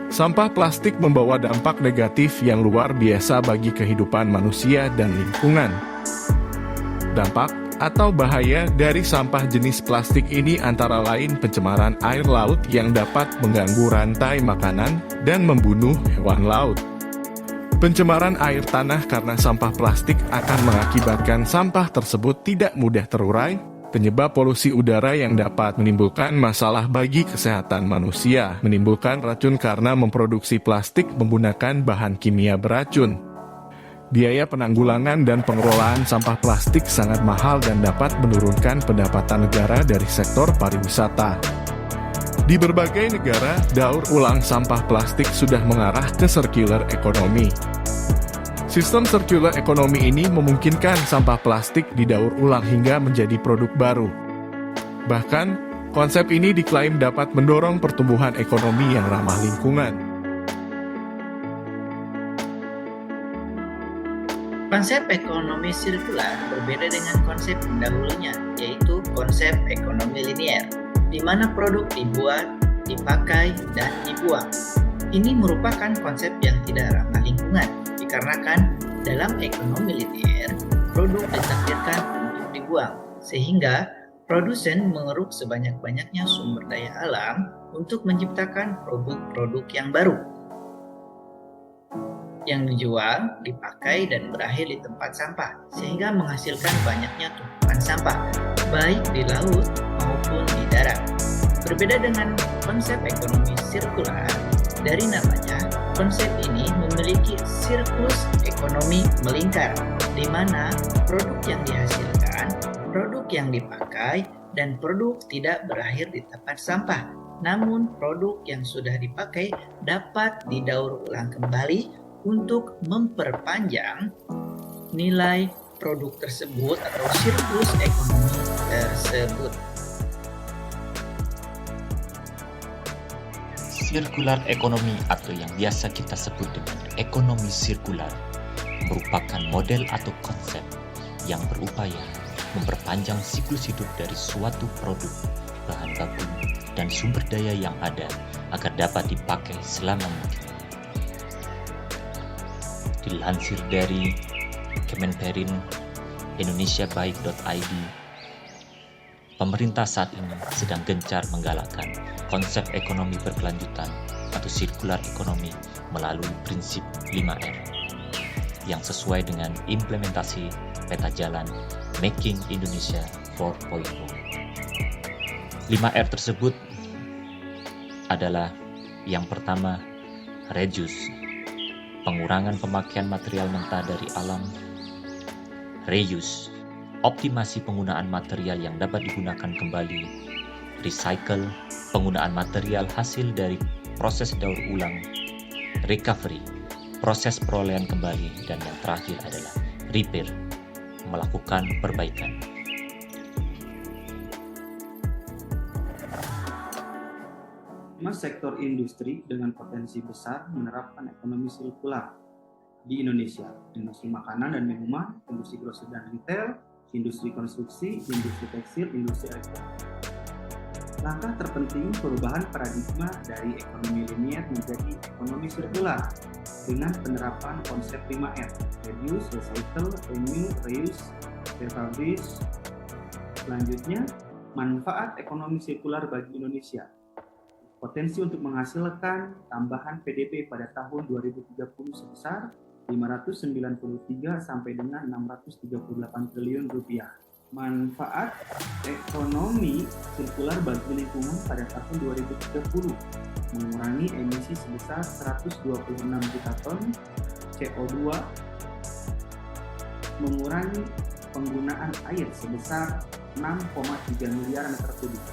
Sampah plastik membawa dampak negatif yang luar biasa bagi kehidupan manusia dan lingkungan. Dampak atau bahaya dari sampah jenis plastik ini antara lain pencemaran air laut yang dapat mengganggu rantai makanan dan membunuh hewan laut. Pencemaran air tanah karena sampah plastik akan mengakibatkan sampah tersebut tidak mudah terurai, penyebab polusi udara yang dapat menimbulkan masalah bagi kesehatan manusia, menimbulkan racun karena memproduksi plastik menggunakan bahan kimia beracun. Biaya penanggulangan dan pengelolaan sampah plastik sangat mahal dan dapat menurunkan pendapatan negara dari sektor pariwisata. Di berbagai negara, daur ulang sampah plastik sudah mengarah ke circular economy. Sistem circular economy ini memungkinkan sampah plastik didaur ulang hingga menjadi produk baru. Bahkan, konsep ini diklaim dapat mendorong pertumbuhan ekonomi yang ramah lingkungan. Konsep ekonomi sirkular berbeda dengan konsep pendahulunya, yaitu konsep ekonomi linier, di mana produk dibuat, dipakai, dan dibuang. Ini merupakan konsep yang tidak ramah lingkungan, dikarenakan dalam ekonomi linier, produk ditakdirkan untuk dibuang, sehingga produsen mengeruk sebanyak-banyaknya sumber daya alam untuk menciptakan produk-produk yang baru, yang dijual, dipakai, dan berakhir di tempat sampah, sehingga menghasilkan banyaknya tumpukan sampah, baik di laut maupun di darat. Berbeda dengan konsep ekonomi sirkular, dari namanya, konsep ini memiliki siklus ekonomi melingkar, di mana produk yang dihasilkan, produk yang dipakai, dan produk tidak berakhir di tempat sampah. Namun, produk yang sudah dipakai dapat didaur ulang kembali untuk memperpanjang nilai produk tersebut atau siklus ekonomi tersebut. Circular economy atau yang biasa kita sebut dengan ekonomi sirkular merupakan model atau konsep yang berupaya memperpanjang siklus hidup dari suatu produk, bahan baku, dan sumber daya yang ada agar dapat dipakai selama mungkin. Dilansir dari Kemenperin indonesiabaik.id, pemerintah saat ini sedang gencar menggalakkan konsep ekonomi berkelanjutan atau circular economy melalui prinsip 5R yang sesuai dengan implementasi peta jalan Making Indonesia 4.0. 5R tersebut adalah yang pertama, reduce, pengurangan pemakaian material mentah dari alam; reuse, optimasi penggunaan material yang dapat digunakan kembali; recycle, penggunaan material hasil dari proses daur ulang; recovery, proses perolehan kembali; dan yang terakhir adalah repair, melakukan perbaikan. Sektor industri dengan potensi besar menerapkan ekonomi sirkular di Indonesia: industri makanan dan minuman, industri grosir dan retail, industri konstruksi, industri tekstil, industri elektronik. Langkah terpenting perubahan paradigma dari ekonomi linier menjadi ekonomi sirkular dengan penerapan konsep 5R: reduce, recycle, renew, reuse, refurbish. Selanjutnya, manfaat ekonomi sirkular bagi Indonesia. Potensi untuk menghasilkan tambahan PDB pada tahun 2030 sebesar 593 sampai dengan 638 triliun rupiah. Manfaat ekonomi sirkular bagi lingkungan pada tahun 2030: mengurangi emisi sebesar 126 juta ton CO2, mengurangi penggunaan air sebesar 6,3 miliar meter kubik,